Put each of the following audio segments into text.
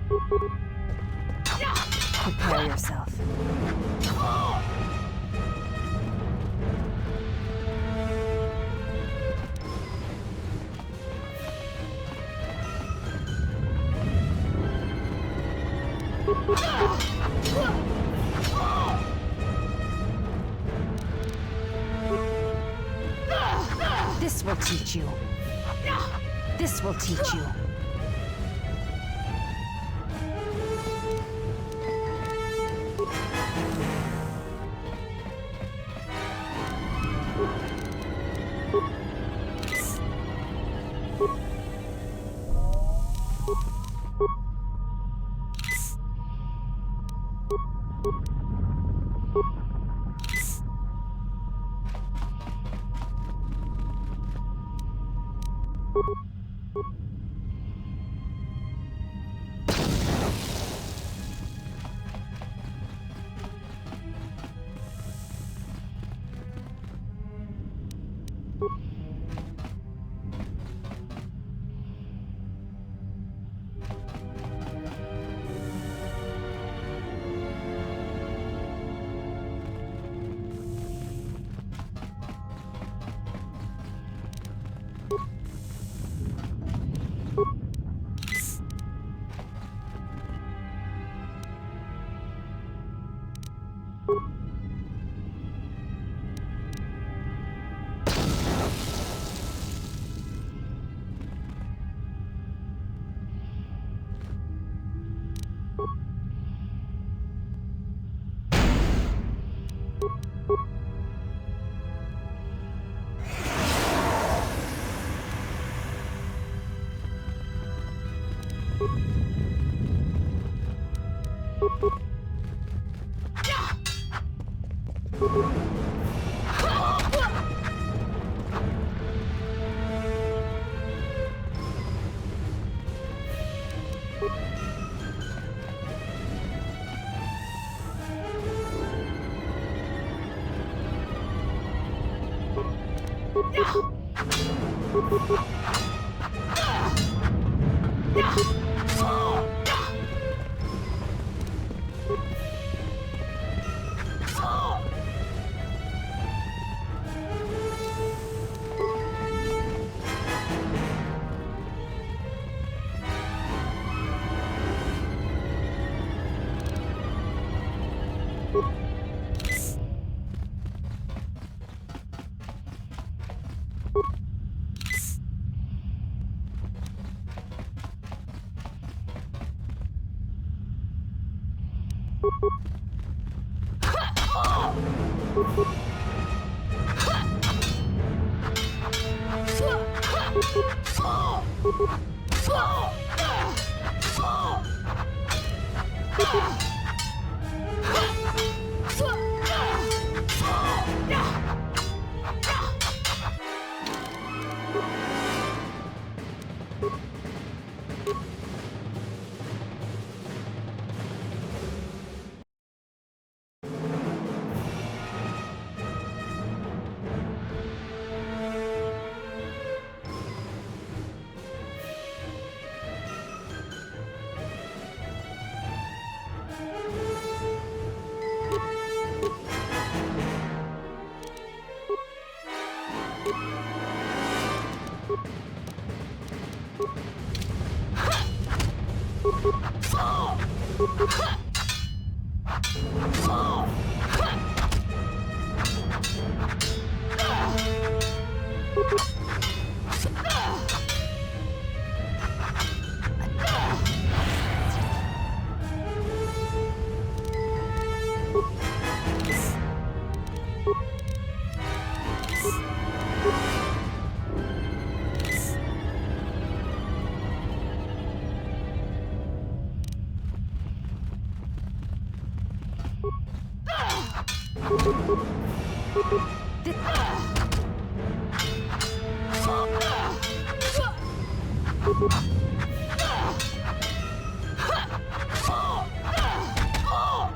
Prepare yourself. This will teach you. This will teach you.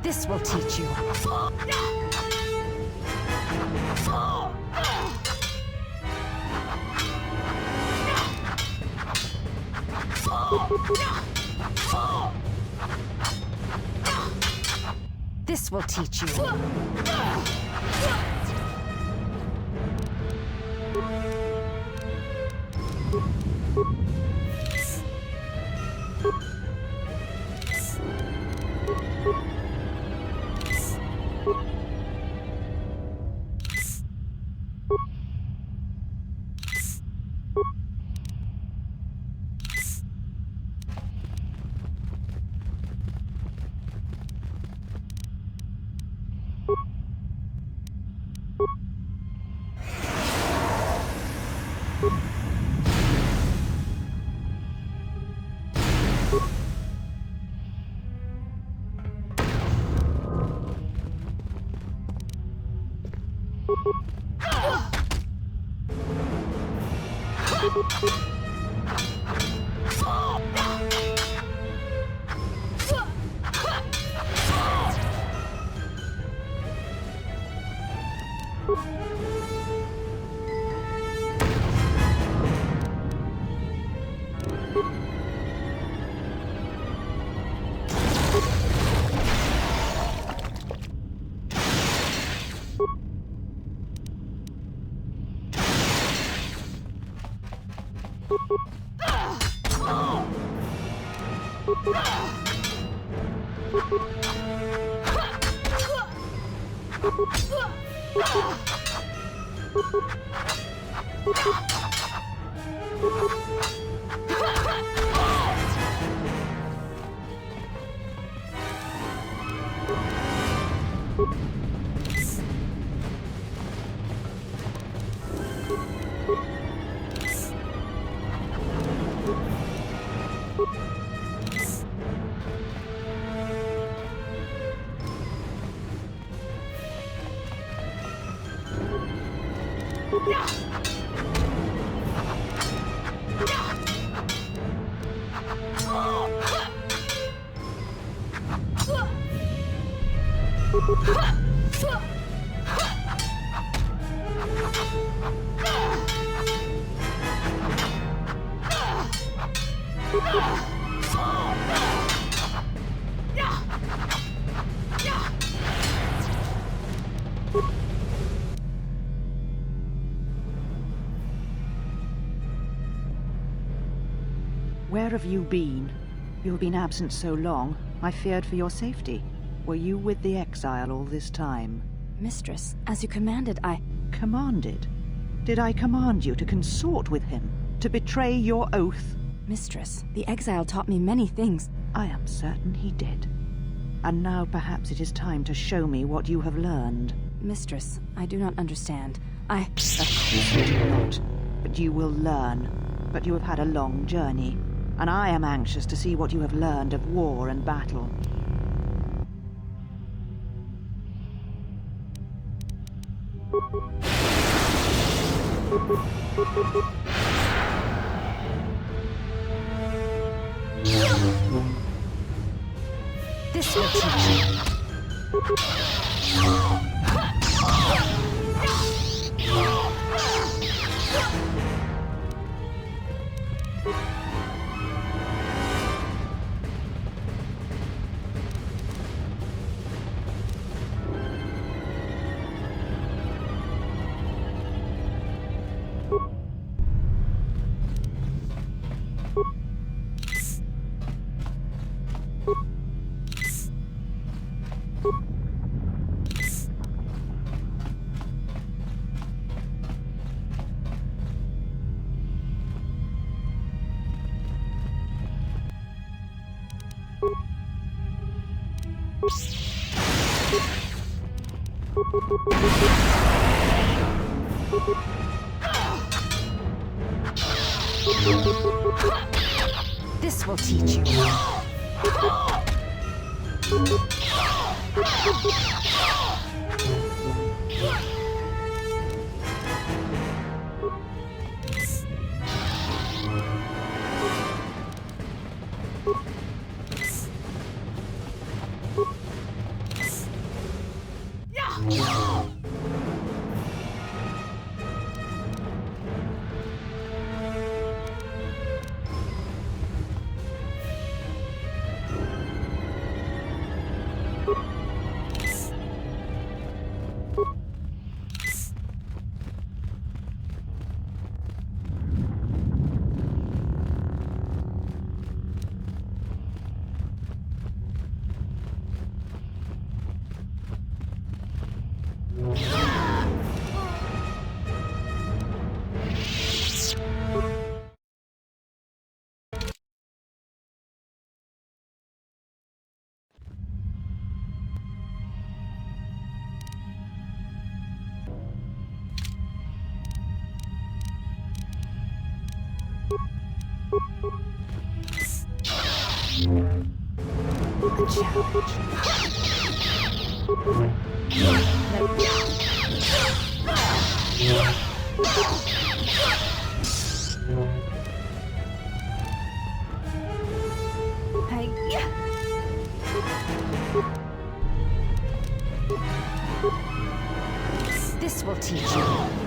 This will teach you. This will teach you. Where have you been? You've been absent so long, I feared for your safety. Were you with the exile all this time? Mistress, as you commanded, I... Commanded? Did I command you to consort with him? To betray your oath? Mistress, the exile taught me many things. I am certain he did. And now perhaps it is time to show me what you have learned. Mistress, I do not understand. I... Of course you do not. But you will learn. But you have had a long journey, and I am anxious to see what you have learned of war and battle. This will teach you. This will teach you. This will teach you.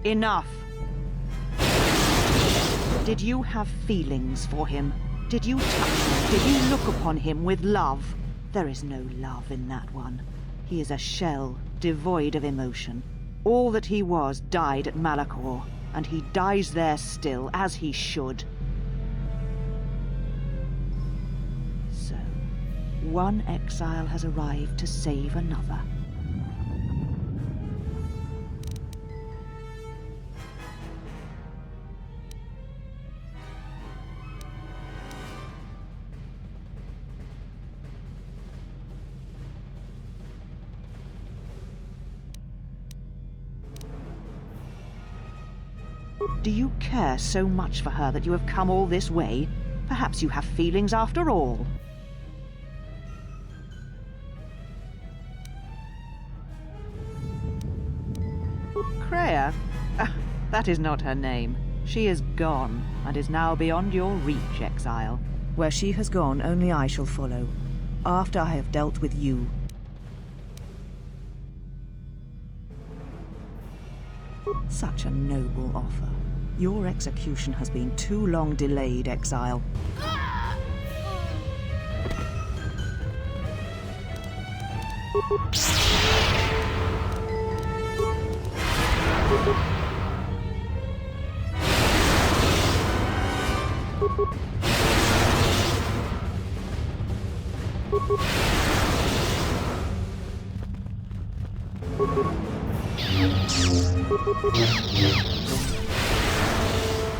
Enough! Did you have feelings for him? Did you touch him? Did you look upon him with love? There is no love in that one. He is a shell, devoid of emotion. All that he was died at Malachor, and he dies there still, as he should. So, one exile has arrived to save another. Do you care so much for her that you have come all this way? Perhaps you have feelings after all. Kreia? That is not her name. She is gone, and is now beyond your reach, exile. Where she has gone, only I shall follow, after I have dealt with you. Such a noble offer. Your execution has been too long delayed, exile.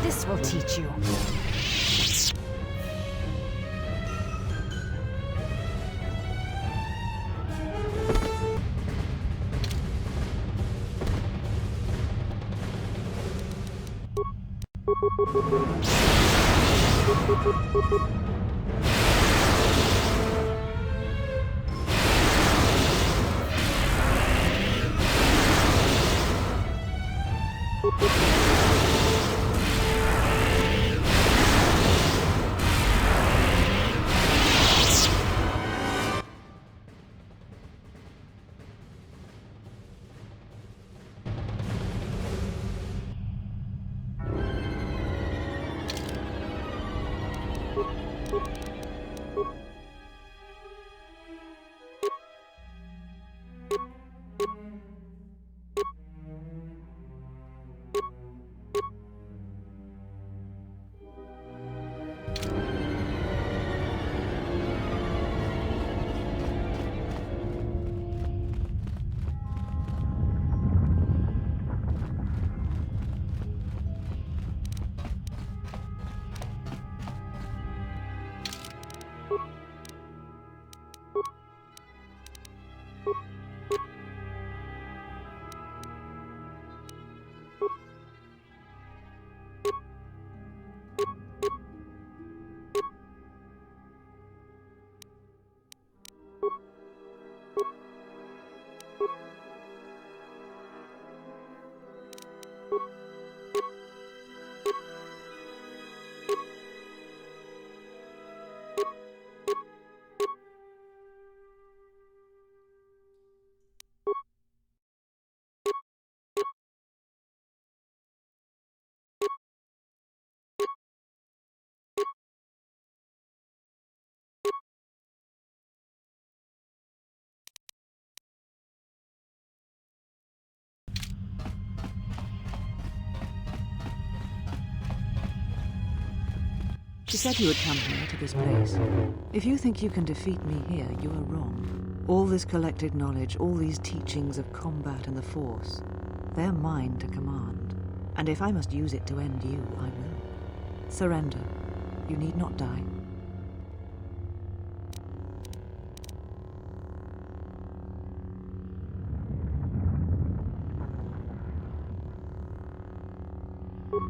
This will teach you. She said you would come here to this place. If you think you can defeat me here, you are wrong. All this collected knowledge, all these teachings of combat and the Force, they're mine to command. And if I must use it to end you, I will. Surrender. You need not die.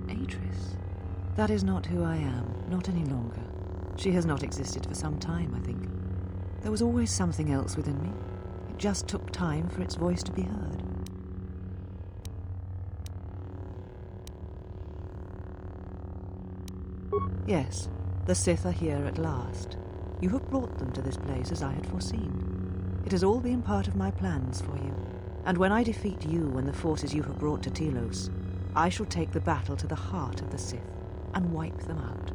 Atris. That is not who I am, not any longer. She has not existed for some time, I think. There was always something else within me. It just took time for its voice to be heard. Yes, the Sith are here at last. You have brought them to this place as I had foreseen. It has all been part of my plans for you. And when I defeat you and the forces you have brought to Telos, I shall take the battle to the heart of the Sith and wipe them out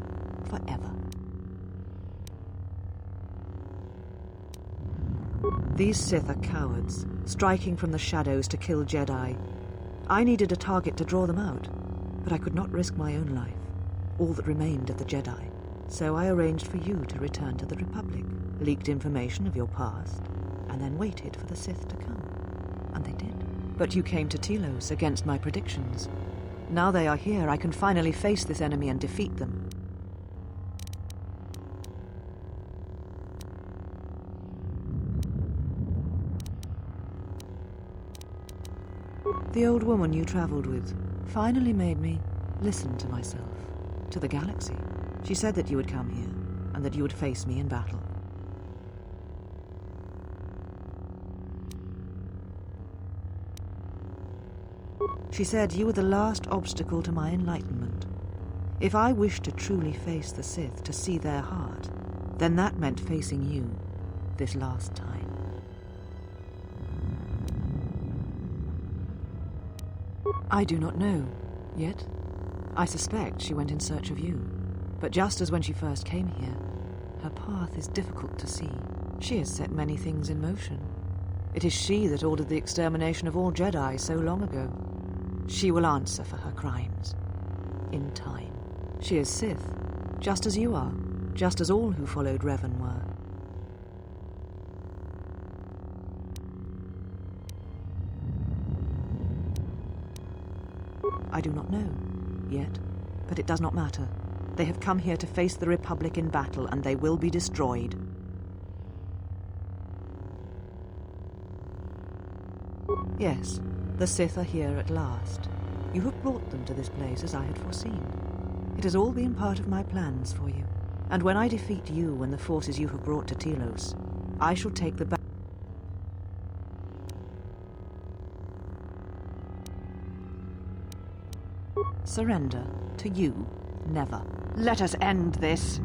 forever. These Sith are cowards, striking from the shadows to kill Jedi. I needed a target to draw them out, but I could not risk my own life, all that remained of the Jedi. So I arranged for you to return to the Republic, leaked information of your past, and then waited for the Sith to come. And they did. But you came to Telos against my predictions. Now they are here, I can finally face this enemy and defeat them. The old woman you traveled with finally made me listen to myself, to the galaxy. She said that you would come here, and that you would face me in battle. She said you were the last obstacle to my enlightenment. If I wished to truly face the Sith, to see their heart, then that meant facing you, this last time. I do not know, yet. I suspect she went in search of you. But just as when she first came here, her path is difficult to see. She has set many things in motion. It is she that ordered the extermination of all Jedi so long ago. She will answer for her crimes. In time. She is Sith, just as you are, just as all who followed Revan were. I do not know, yet, but it does not matter. They have come here to face the Republic in battle, and they will be destroyed. Yes, the Sith are here at last. You have brought them to this place as I had foreseen. It has all been part of my plans for you. And when I defeat you and the forces you have brought to Telos, I shall take the battle. Surrender to you, never. Let us end this.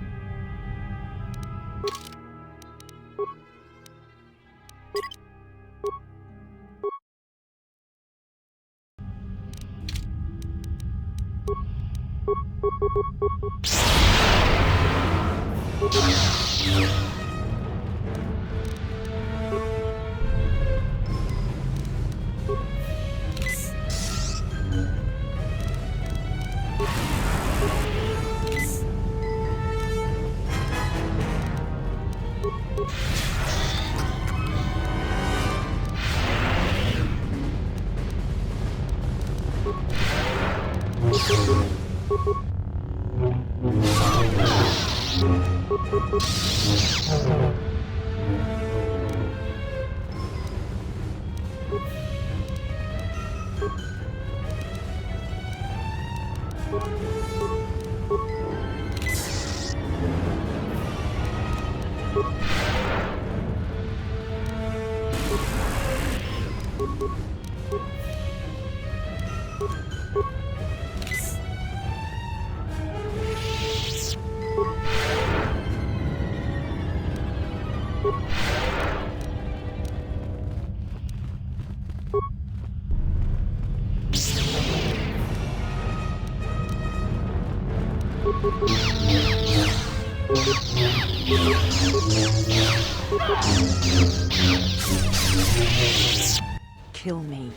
Kill me.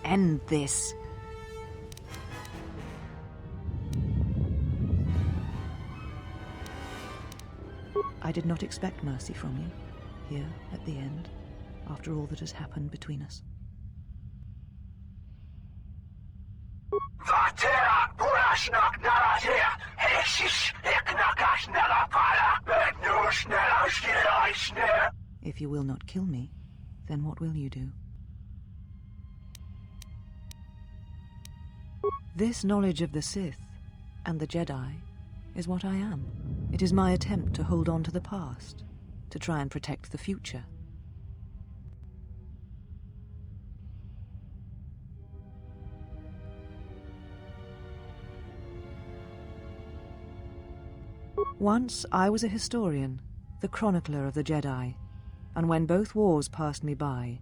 End this. I did not expect mercy from you, here at the end, after all that has happened between us. If you will not kill me, then what will you do? This knowledge of the Sith and the Jedi is what I am. It is my attempt to hold on to the past, to try and protect the future. Once I was a historian, the chronicler of the Jedi, and when both wars passed me by,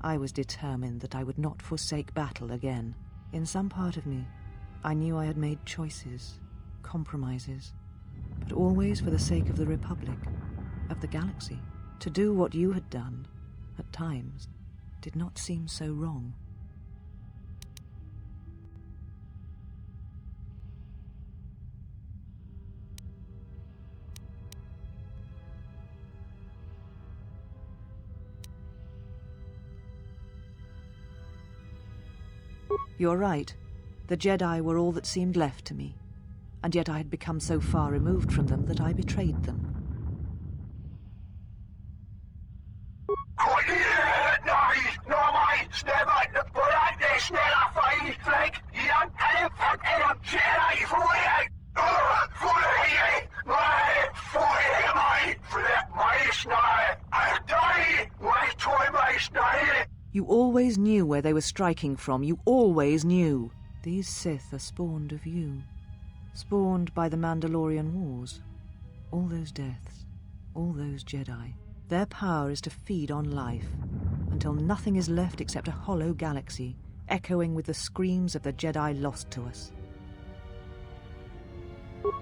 I was determined that I would not forsake battle again. In some part of me, I knew I had made choices, compromises, but always for the sake of the Republic, of the galaxy. To do what you had done, at times, did not seem so wrong. You're right. The Jedi were all that seemed left to me, and yet I had become so far removed from them that I betrayed them. You always knew where they were striking from. You always knew. These Sith are spawned of you. Spawned by the Mandalorian Wars. All those deaths. All those Jedi. Their power is to feed on life, until nothing is left except a hollow galaxy, echoing with the screams of the Jedi lost to us.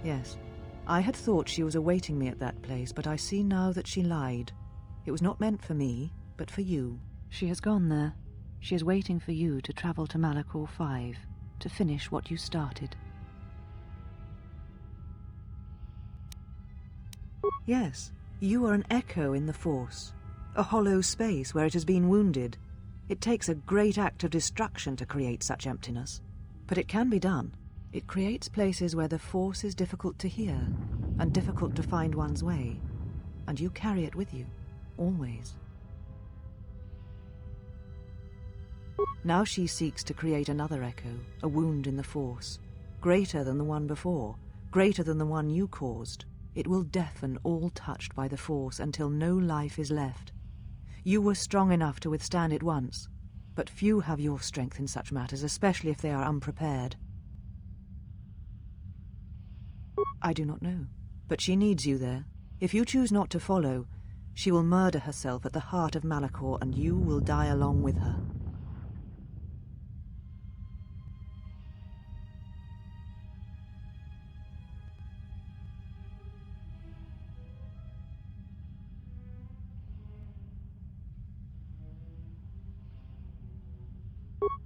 Yes, I had thought she was awaiting me at that place, but I see now that she lied. It was not meant for me, but for you. She has gone there. She is waiting for you to travel to Malachor 5, to finish what you started. Yes, you are an echo in the Force, a hollow space where it has been wounded. It takes a great act of destruction to create such emptiness, but it can be done. It creates places where the Force is difficult to hear, and difficult to find one's way, and you carry it with you, always. Now she seeks to create another echo, a wound in the Force, greater than the one before, greater than the one you caused. It will deafen all touched by the Force until no life is left. You were strong enough to withstand it once, but few have your strength in such matters, especially if they are unprepared. I do not know, but she needs you there. If you choose not to follow, she will murder herself at the heart of Malachor, and you will die along with her.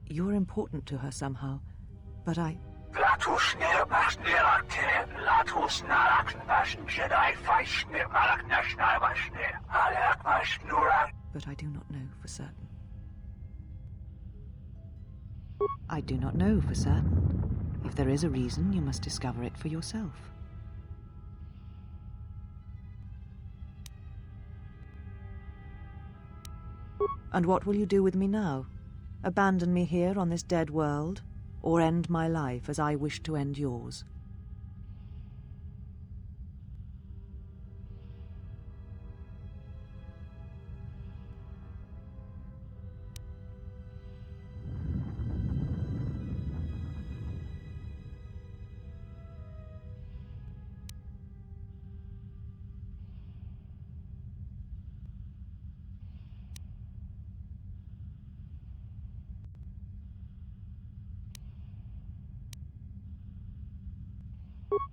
You're important to her somehow, but I... But I do not know for certain. I do not know for certain. If there is a reason, you must discover it for yourself. And what will you do with me now? Abandon me here on this dead world, or end my life as I wish to end yours?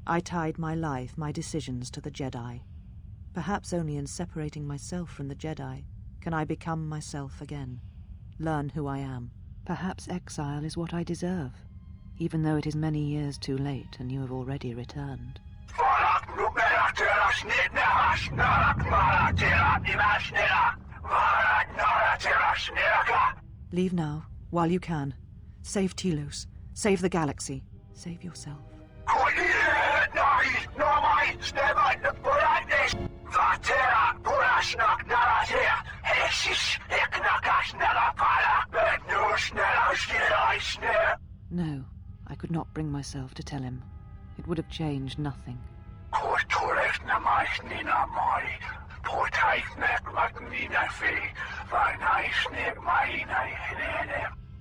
I tied my life, my decisions to the Jedi. Perhaps only in separating myself from the Jedi can I become myself again, learn who I am. Perhaps exile is what I deserve, even though it is many years too late and you have already returned. Leave now, while you can. Save Telos, save the galaxy, save yourself. No, I could not bring myself to tell him. It would have changed nothing.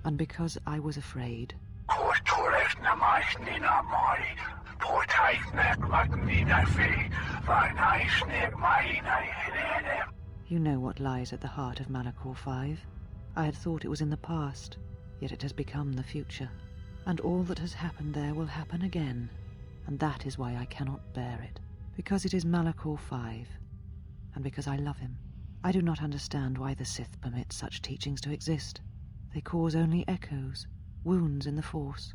And because I was afraid. You know what lies at the heart of Malachor 5. I had thought it was in the past, yet it has become the future. And all that has happened there will happen again. And that is why I cannot bear it. Because it is Malachor 5. And because I love him. I do not understand why the Sith permit such teachings to exist. They cause only echoes, wounds in the Force.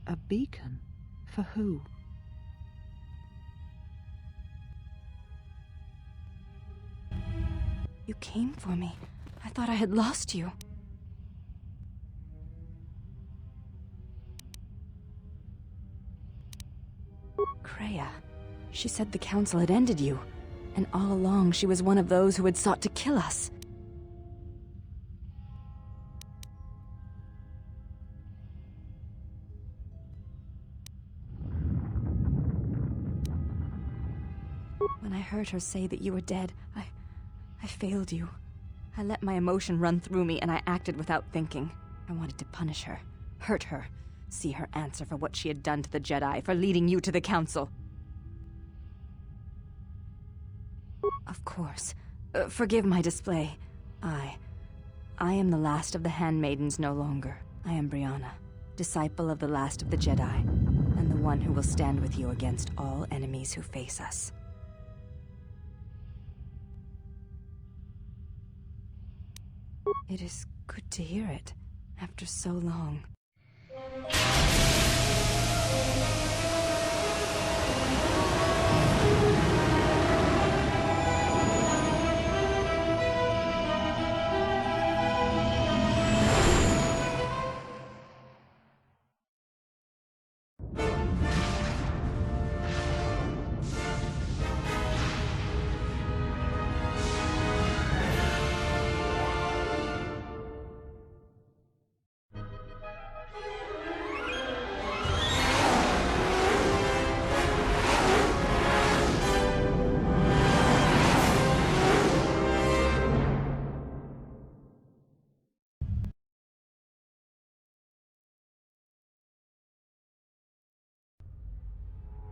A beacon? For who? You came for me. I thought I had lost you. Kreia. She said the Council had ended you. And all along she was one of those who had sought to kill us. When I heard her say that you were dead, I failed you. I let my emotion run through me and I acted without thinking. I wanted to punish her, hurt her, see her answer for what she had done to the Jedi, for leading you to the Council. Of course. Forgive my display. I am the last of the handmaidens no longer. I am Brianna, disciple of the last of the Jedi, and the one who will stand with you against all enemies who face us. It is good to hear it, after so long.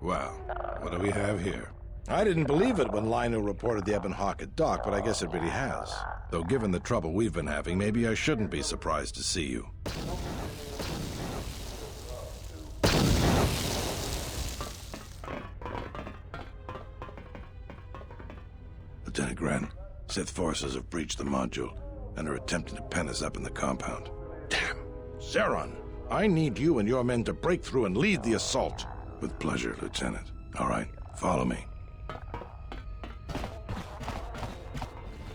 Well, what do we have here? I didn't believe it when Lino reported the Ebon Hawk at dock, but I guess it really has. Though given the trouble we've been having, maybe I shouldn't be surprised to see you. Lieutenant Grant, Sith forces have breached the module and are attempting to pen us up in the compound. Damn! Zeron, I need you and your men to break through and lead the assault. With pleasure, Lieutenant. All right, follow me.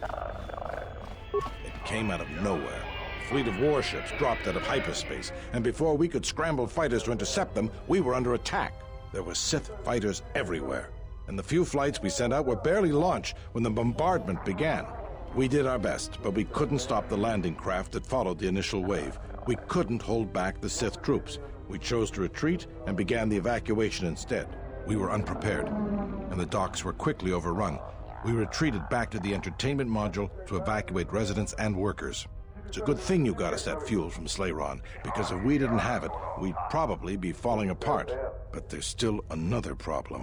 It came out of nowhere. A fleet of warships dropped out of hyperspace, and before we could scramble fighters to intercept them, we were under attack. There were Sith fighters everywhere, and the few flights we sent out were barely launched when the bombardment began. We did our best, but we couldn't stop the landing craft that followed the initial wave. We couldn't hold back the Sith troops. We chose to retreat and began the evacuation instead. We were unprepared, and the docks were quickly overrun. We retreated back to the entertainment module to evacuate residents and workers. It's a good thing you got us that fuel from Slayron, because if we didn't have it, we'd probably be falling apart. But there's still another problem.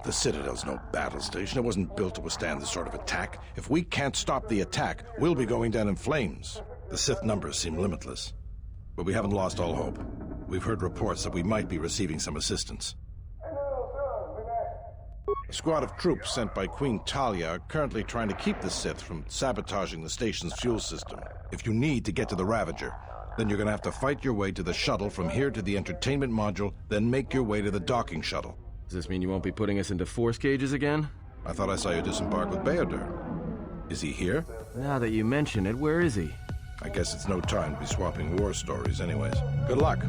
The Citadel's no battle station. It wasn't built to withstand this sort of attack. If we can't stop the attack, we'll be going down in flames. The Sith numbers seem limitless, but we haven't lost all hope. We've heard reports that we might be receiving some assistance. A squad of troops sent by Queen Talia are currently trying to keep the Sith from sabotaging the station's fuel system. If you need to get to the Ravager, then you're going to have to fight your way to the shuttle from here to the entertainment module, then make your way to the docking shuttle. Does this mean you won't be putting us into force cages again? I thought I saw you disembark with Beodur. Is he here? Now that you mention it, where is he? I guess it's no time to be swapping war stories anyways. Good luck.